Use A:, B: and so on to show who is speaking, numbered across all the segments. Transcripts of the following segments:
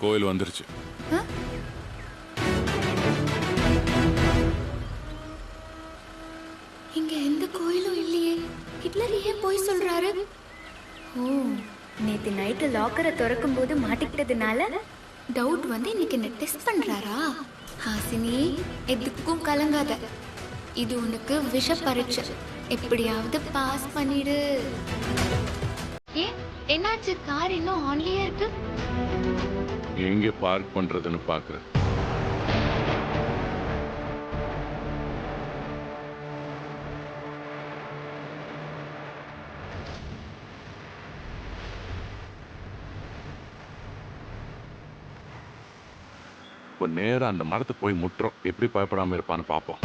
A: கோயில் வந்துருச்சு.
B: இங்க எந்த கோயிலும் இல்லையே. ஹிட்லர் ஏன் போய் சொல்றாரு? ஓ, நேத்து நைட்டு லாக்கரை திறக்கும் போது மாட்டிக்கிட்டதுனால டவுட் வந்து இன்னைக்கு என்ன டெஸ்ட் பண்றாரா? ஹாசினி, எதுக்கும் கலங்காத. இது உனக்கு விஷ பரீட்சை. எப்படியாவது பாஸ் பண்ணிடு. ஏன் என்னாச்சு? கார் இன்னும் ஆன்லயே இருக்கு.
A: எங்க பார்க் பண்றதுன்னு பாக்குறேன். இப்போ நேரா அந்த மரத்தை போய் முட்டுறோம். எப்படி பயப்படாம இருப்பான்னு பார்ப்போம்.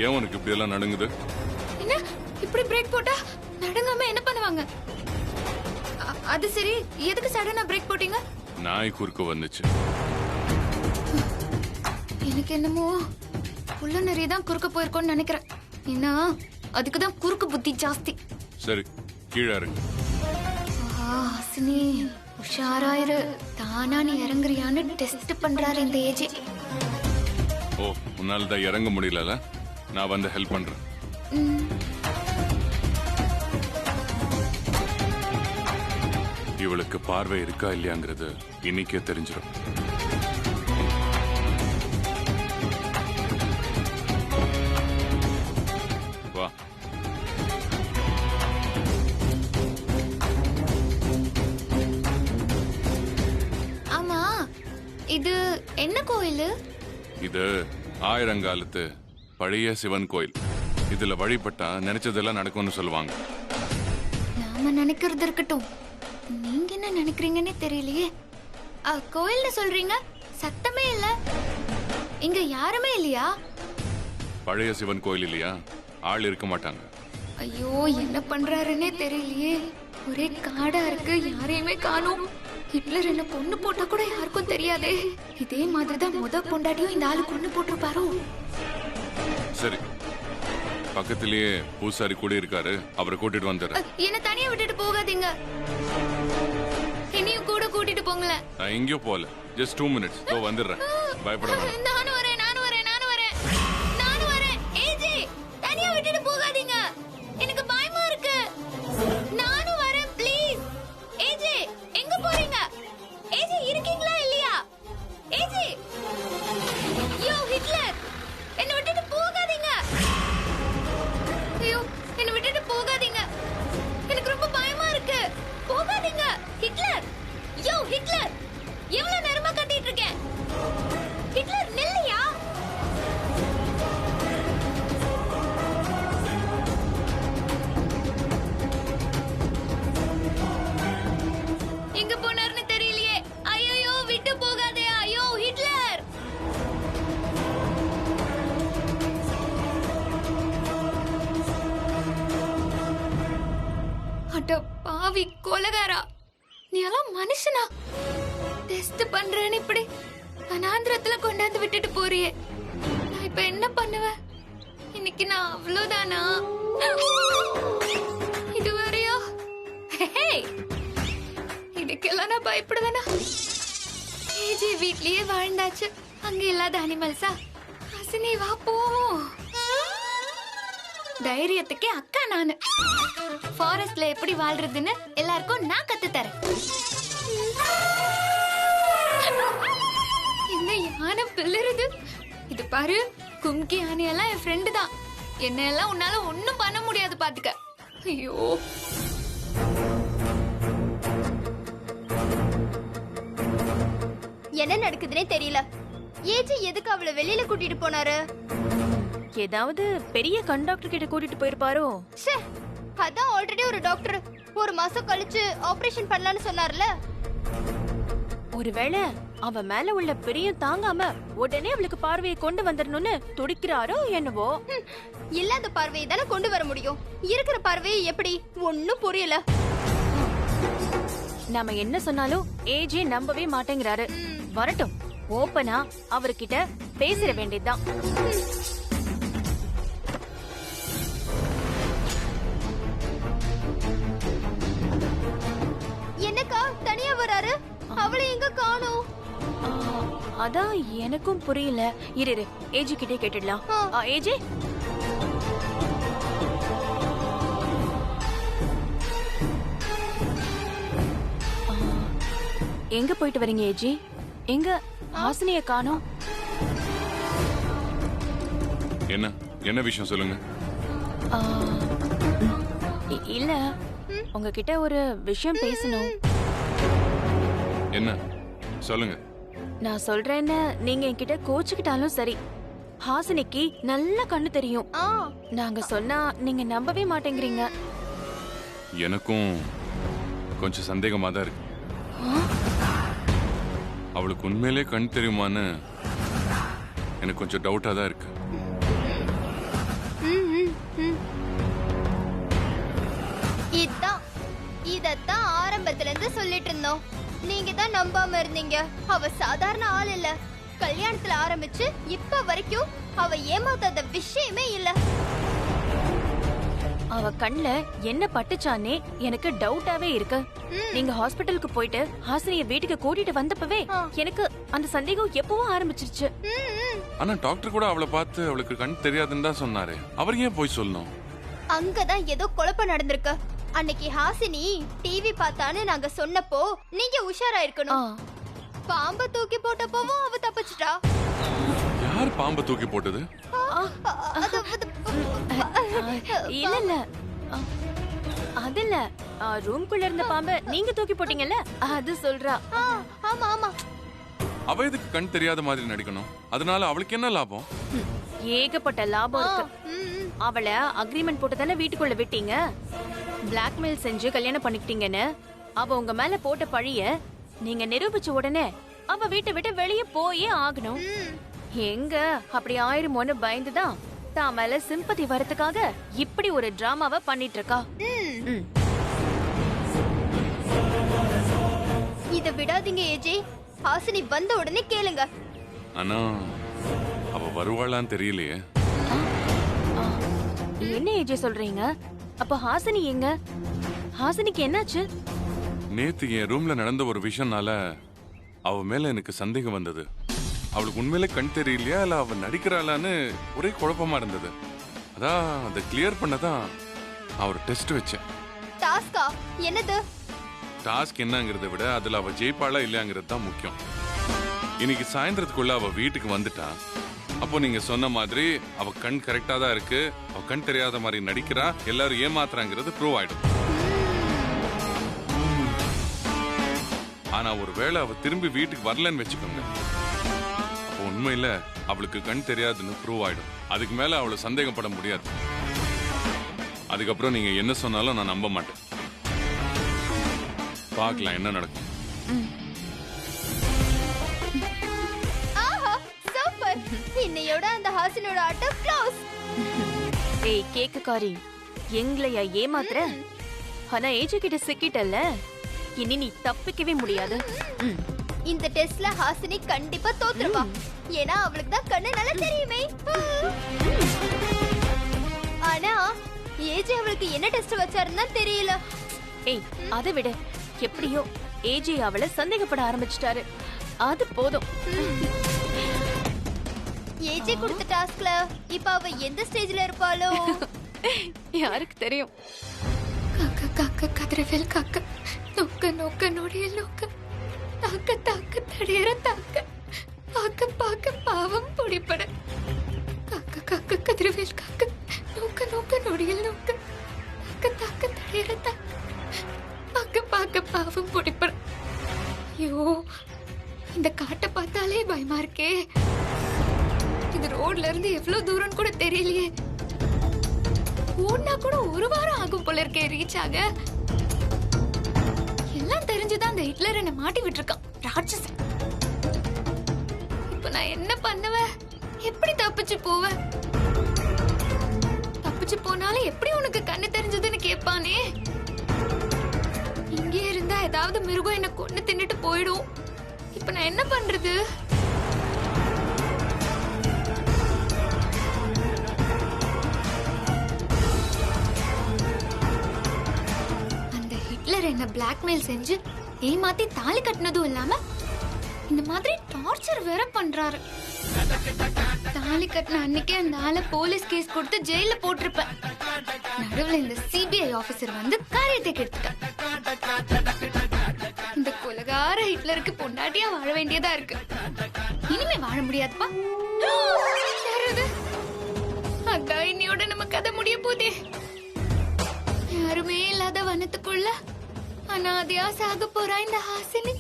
A: ஏன் உனக்கு இப்படி எல்லாம் நடுங்குது?
B: என்ன இப்படி பிரேக் போட்டா நடுங்காம என்ன பண்ணுவாங்க? அது சரி, எதுக்கு சடனா பிரேக் போட்டீங்க?
A: நாய் குறுக்க வந்துச்சு.
B: எனக்கு என்னமோ புள்ள நிறைய தான் குறுக்க போயிருக்கோன்னு நினைக்கிறேன். ஏன்னா அதுக்கு தான் குறுக்கு புத்தி ஜாஸ்தி.
A: சரி, கீழே இறங்கு.
B: ஹாசினி, உஷாராயிரு. தானா நீ இறங்குறியான்னு டெஸ்ட் பண்றாரு இந்த ஏஜி.
A: ஓ, உன்னால தான் இறங்க முடியல. நான் வந்து ஹெல்ப் பண்றேன். இவளுக்கு பார்வை இருக்கா இல்லையாங்கிறது இன்னைக்கே தெரிஞ்சிடும். வா.
B: ஆமா, இது என்ன கோயில்?
A: இது ஆயிரங்காலத்து பழைய சிவன் கோயில். இதுல வழிபட்டா நினைச்சதெல்லாம் நடக்கும்னு சொல்லுவாங்க.
B: நாம நினைக்கிறது இருக்கட்டும், நீங்க என்ன நினைக்கிறீங்கன்னே தெரியலையே. கோயில்னு சொல்றீங்க, சத்தமே இல்ல. இங்க யாருமே இல்லையா?
A: பழைய சிவன் கோயில் இல்லையா, ஆள் இருக்க மாட்டாங்க.
B: ஐயோ, என்ன பண்றாருன்னே தெரியலையே. ஒரே காடா இருக்கு, யாரையுமே காணோம். ஹிட்லர் என்ன பொண்ணு போட்டா கூட யாருக்கும் தெரியாதே. இதே மாதிரிதான் முத பொண்டாட்டியும் இந்த ஆளு பொண்ணு போட்டிருப்பாரோ.
A: சரி, பக்கத்திலேயே பூசாரி கூட இருக்காரு, அவரை கூட்டிட்டு வந்துடுறேன்.
B: என்ன தனியா விட்டுட்டு போகாதீங்க. என்னையும் கூட கூட்டிட்டு போங்களேன்.
A: நான் எங்கேயோ போல. Just 2 minutes. வந்துடுறேன். பயப்பட வேண்டாம்.
B: நானும் வரேன். ஏஜி, தனியா விட்டுட்டு போகாதீங்க. எனக்கு பயமா இருக்கு. நானும் வரேன், ப்ளீஸ். ஏஜி, எங்க போறீங்க? ஏஜி, இருக்கீங்களா இல்லையா? ஏஜி, யோ ஹிட்லர், என்ன விட்டுட்டு போகாதீங்க. ஐயோ, என்ன விட்டுட்டு போகாதீங்க. எனக்கு ரொம்ப பயமா இருக்கு. போகாதீங்க. ஹிட்லர், யோ ஹிட்லர், எவ்வளவு நேரமா கட்டிட்டு இருக்கேன். ஹிட்லர், நில்லையா? எங்க போனார்னு தெரியலையே. ஐயோ, விட்டு போகாதே. ஐயோ ஹிட்லர். அட பாவி கொலகாரா, நீ எல்லாம் மனுஷனா? டெஸ்ட் பண்றேன்னு இப்படி அனாந்திரத்துல கொண்டாந்து விட்டுட்டு போறியே. நான் இப்ப என்ன பண்ணுவேன்? இன்னைக்கு நான் அவ்வளவுதானா? இதுவரையா? இதுக்கெல்லாம் நான் பயப்படுவேனா? ஏஜி வீட்லயே வாழ்ந்தாச்சு, அங்க இல்லாத அனிமல்ஸா? ஹசினி, வா போவோம். தைரியத்துக்கே அக்கா நானு. ஃபாரஸ்ட்ல எப்படி வாழ்றதுன்னு எல்லாருக்கும் நான் கத்து தரேன். என்ன யானை பிள்ளைறது? இது பாரு, கும்கி யானையெல்லாம் என் ஃப்ரெண்டு தான். என்ன எல்லாம் உன்னால ஒண்ணும் பண்ண முடியாது, பாத்துக்க. ஐயோ,
C: என்ன நடக்குதுன்னே தெரியல. ஏஜி எதுக்கு அவளை வெளியில கூட்டிட்டு போனாரு?
D: ஏதாவது பெரிய கண்டாக்டர் கிட்ட கூட்டிட்டு போயிருப்பாரோ?
C: ச்சே, அதான் ஆல்ரெடி ஒரு டாக்டர் 1 மாசம் கழிச்சு ஆபரேஷன் பண்ணலாம்னு சொன்னார்ல.
D: ஒருவேளை அவ மேல உள்ள பிரியம் தாங்காம உடனே அவளுக்கு பார்வையை கொண்டு வந்துடணும்னு துடிக்கிறாரோ என்னவோ.
C: இல்லாத பார்வையை தானே கொண்டு வர முடியும். இருக்கிற பார்வையை எப்படி? ஒன்னும் புரியல.
D: நாம என்ன சொன்னாலும் ஏஜே நம்பவே மாட்டேங்கிறாரு. வரட்டும், ஓப்பனா அவர்கிட்ட பேசிட வேண்டியதுதான்.
C: என்னக்கா தனியா வராரு? அவளை எங்க காணோம்?
D: அதான் எனக்கும் புரியல. இரு ஏஜி கிட்டே கேட்டுடலாம். ஏஜே, எங்க போயிட்டு வரீங்க ஏஜி? எங்க ஹாசினிய காணோம்?
A: என்ன என்ன விஷயம் சொல்லுங்க.
D: இல்ல, உங்ககிட்ட ஒரு விஷயம் பேசணும்.
A: என்ன சொல்லுங்க.
D: நான் சொல்றேன்னு நீங்க என்கிட்ட கோச்சுக்கிட்டாலும் சரி, ஹாசினிக்கு நல்ல கண்ணு தெரியும். நாங்க சொன்னா நீங்க நம்பவே மாட்டேங்கிறீங்க.
A: எனக்கும் கொஞ்சம் சந்தேகமா தான் இருக்கு. அவளுக்கு உண்மையிலே கண் தெரியுமான்னு எனக்கு கொஞ்சம் டவுட்டா தான் இருக்கு.
C: இதத்தான் ஆரம்பத்துல இருந்து சொல்லிட்டு இருந்தோம். நீங்க தான் நம்பாம இருந்தீங்க. அவ சாதாரண ஆள் இல்ல. கல்யாணத்துல ஆரம்பிச்சு இப்ப வரைக்கும் அவ ஏமாத்தாத விஷயமே இல்ல.
D: அவ கண்ணுல என்ன பட்டுச்சானே எனக்கு டவுட்டாவே இருக்கு. நீங்க ஹாஸ்பிட்டலுக்கு போயிட்டு ஹாசினிய வீட்டுக்கு கூட்டிட்டு வந்தப்பவே எனக்கு அந்த சந்தேகம் எப்பவோ ஆரம்பிச்சிருச்சு.
A: ஆனா டாக்டர் கூட அவளை பார்த்து அவளுக்கு கண் தெரியாதுன்னு தான் சொன்னாரு. அவர் ஏன் போய் சொல்லணும்?
C: அங்கதான் ஏதோ குழப்பம் நடந்திருக்கு. அன்னைக்கு ஹாசினி டிவி பார்த்தான்னு நாங்க சொன்னப்போ நீங்க உஷாரா இருக்கணும். பாம்பை தூக்கி போட்டப்பவும் அவ தப்பிச்சிட்டா.
A: யார் பாம்பை தூக்கி போட்டது?
D: இல்ல இல்ல, அது இல்ல. ரூம்குள்ள இருந்த பாம்பை நீங்க தூக்கி போட்டீங்கல்ல, அது சொல்றா.
C: ஆமா ஆமா.
A: அவ எதுக்கு கண் தெரியாத மாதிரி நடிக்கணும்? அதனால அவளுக்கு என்ன லாபம்?
D: ஏகப்பட்ட லாபம் இருக்கு. அவளை அக்ரிமெண்ட் போட்டு தானே வீட்டுக்குள்ள விட்டீங்க. பிளாக்மெயில் செஞ்சு கல்யாணம் பண்ணிக்கிட்டீங்கன்னு அவ உங்க மேல போட்ட பழிய நீங்க நிரூபிச்ச உடனே அவ வீட்டை விட்டு வெளியே போயே ஆகணும். எங்க அப்படி ஆயிருமோன்னு பயந்துதான் தான் மேல சிம்பத்தி வரதுக்காக இப்படி ஒரு டிராமாவை பண்ணிட்டு இருக்கா.
C: இத விடாதீங்க ஏஜே. ஹாசினி வந்த உடனே கேளுங்க.
A: ஆனா அவ வருவாளான்னு தெரியலையே.
D: என்ன ஏஜே சொல்றீங்க? அப்ப ஹாசினி எங்க? ஹாசினிக்கு என்னாச்சு?
A: நேத்து என் ரூம்ல நடந்த ஒரு விஷயம்னால அவ மேல எனக்கு சந்தேகம் வந்தது. அவளுக்கு உண்மையிலே கண் தெரியலையா இல்ல அவ நடிக்கிறாளான்னு ஒரே குழப்பமா இருந்தது. அதான் அதை கிளியர் பண்ணதான் அவர் டெஸ்ட் வச்சேன்.
C: டாஸ்கா? என்னது
A: டாஸ்க்? என்னங்கறத விட அதுல அவ ஜெயிப்பாளா இல்லையாங்கிறது தான் முக்கியம். இன்னைக்கு சாயந்தரத்துக்குள்ள அவ வீட்டுக்கு வந்துட்டா, அப்போ நீங்க சொன்ன மாதிரி அவ கண் கரெக்டா தான் இருக்கு, அவ கண் தெரியாத மாதிரி நடிக்கிறா, எல்லாரும் ஏமாத்துறாங்கிறது ப்ரூவ் ஆயிடும். ஆனா ஒருவேளை அவ திரும்பி வீட்டுக்கு வரலன்னு வச்சுக்கோங்க, அப்போ உண்மையில அவளுக்கு கண் தெரியாதுன்னு ப்ரூவ் ஆயிடும். அதுக்கு மேல அவளை சந்தேகப்பட முடியாது. அதுக்கப்புறம் நீங்க என்ன சொன்னாலும் நான் நம்ப மாட்டேன். பார்க்கலாம் என்ன நடக்கும்.
C: சூப்பர். இன்னையோட அந்த ஹாசினோட ஆட்டம் க்ளோஸ்.
D: ஏய் கேக்குக்காரி, எங்களையா ஏமாத்துற? ஆனா ஏஜே கிட்ட சிக்கிட்டல்ல, இனி நீ தப்பிக்கவே முடியாது.
C: இந்த டெஸ்ட்ல ஹாசினி கண்டிப்பா தோத்துருவா. ஏன்னா அவளுக்கு தான் கண்ணு நல்லா தெரியுமே. ஆனா ஏஜே அவளுக்கு என்ன டெஸ்ட் வச்சாருன்னா தெரியல.
D: ஏய் அதை விட, எப்படியோ ஏஜே அவளை சந்தேகப்பட ஆரம்பிச்சிட்டாரு. அது போதும்.
C: ஏஜே கொடுத்த டாஸ்க்ல இப்ப அவ எந்த ஸ்டேஜ்ல இருப்பாளோ
D: யாருக்கு தெரியும்?
B: காக்க காக்க கதிரவேல் காக்க, நோக்க நோக்க நொடியில் நோக்க, தாக்க தாக்க தடையற தாக்க, பாக்க பாக்க பாவம் பொடிப்பட. காக்க காக்க கதிரவேல் காக்க, நோக்க நோக்க நொடியில் நோக்க, தாக்க தாக்க தடையற தாக்க, பாக்க பாக்க பாவம் பொடிப்பட. ஐயோ, இந்த காட்டை பார்த்தாலே பயமா இருக்கே. இது ரோட்ல இருந்து எவ்வளவு தூரம் கூட தெரியலையே. ஓடுனா கூட ஒரு வாரம் ஆகும் போல இருக்கே ரீச் ஆக. எல்லாம் தெரிஞ்சுதான் அந்த ஹிட்லர் என்ன மாட்டி விட்டுருக்கான் ராட்சசன். இப்ப நான் என்ன பண்ணுவேன்? எப்படி தப்பிச்சு போவேன்? தப்பிச்சு போனாலும் எப்படி உனக்கு கண்ணு தெரிஞ்சதுன்னு கேட்பானே. இங்கே இருந்தா ஏதாவது மிருகம் என்ன கொண்டு தின்னுட்டு போயிடும். இப்ப நான் என்ன பண்றது? அந்த ஹிட்லர் என்ன பிளாக்மெயில் செஞ்சு ஏமாத்தி தாலி கட்டினதும் இல்லாம இந்த மாதிரி டார்ச்சர் வேற பண்றாரு. தாலி கட்டின அன்னைக்கே அந்த ஆளை போலீஸ் கேஸ் கொடுத்து ஜெயில போட்டிருப்பேன். நடுவுல இந்த சிபிஐ ஆபீசர் வந்து காரியத்தை கெடுத்துட்டான். இந்த கொலகார ஹிட்லருக்கு பொண்டாட்டியா வாழ வேண்டியதா இருக்கு. இனிமே வாழ முடியாதுப்பா. யாரது? அதான் இன்னையோட நம்ம கதை முடிய போதே. யாருமே இல்லாத வனத்துக்குள்ள அனாதையா சாக போறா இந்த ஹாசினி.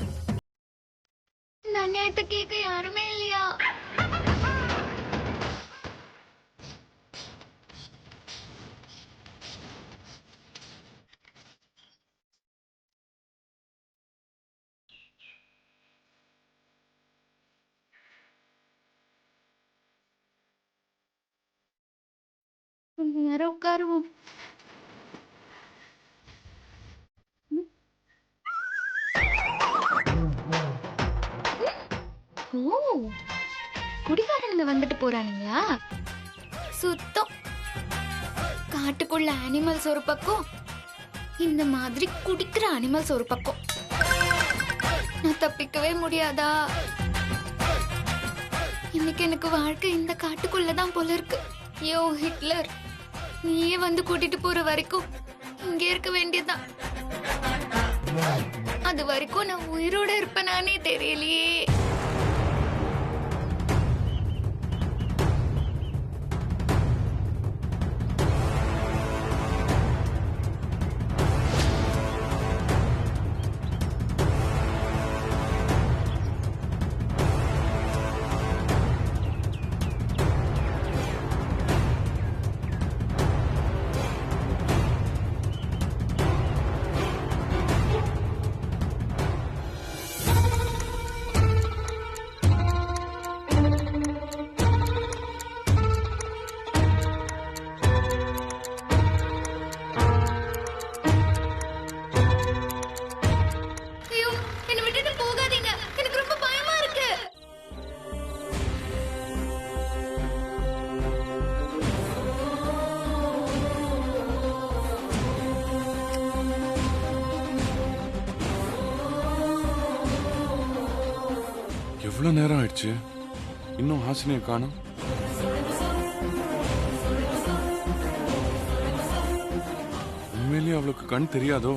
B: நானியத்தை கேட்க யாருமே இல்லையா? நேரம் உட்காருவோம். ஓ, குடிகாரனுங்க வந்துட்டு போறானுங்களா? சுத்தம். காட்டுக்குள்ள அனிமல்ஸ் ஒரு பக்கம், இந்த மாதிரி குடிக்கிற அனிமல்ஸ் ஒரு பக்கம். நான் தப்பிக்கவே முடியாதா? இன்னைக்கு எனக்கு வாழ்க்கை இந்த காட்டுக்குள்ளதான் போல இருக்கு. யோ ஹிட்லர், நீயே வந்து கூட்டிட்டு போற வரைக்கும் இங்கே இருக்க வேண்டியதுதான். அது வரைக்கும் நான் உயிரோட இருப்பேனானே தெரியலையே.
A: எவ்வளவு நேரம் ஆயிடுச்சு, இன்னும் ஹாசினியை காணோம். உண்மையிலேயே அவளுக்கு கண் தெரியாதோ?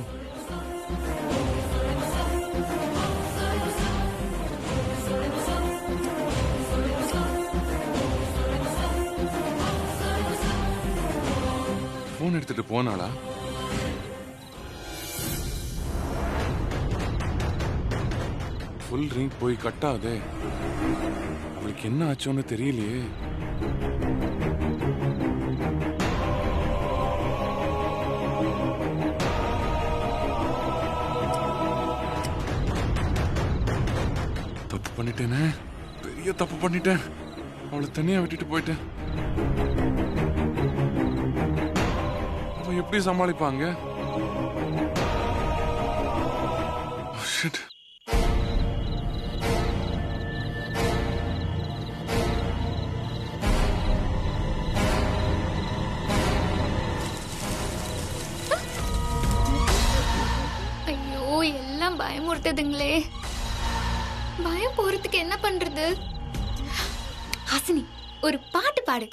A: போன் எடுத்துட்டு போனாளா? ஃபுல் ரிங் போய் கட்டாதே. அவளுக்கு என்ன ஆச்சோன்னு தெரியலையே. தப்பு பண்ணிட்டேனே, பெரிய தப்பு பண்ணிட்டேன். அவளை தனியா விட்டுட்டு போயிட்டேன். அவ எப்படி சமாளிப்பாங்க? Oh, shit.
B: எல்லாம் பயமுறுத்துதுங்களே. பயம் போறதுக்கு என்ன பண்றது? ஹாசினி, ஒரு பாட்டு பாடு.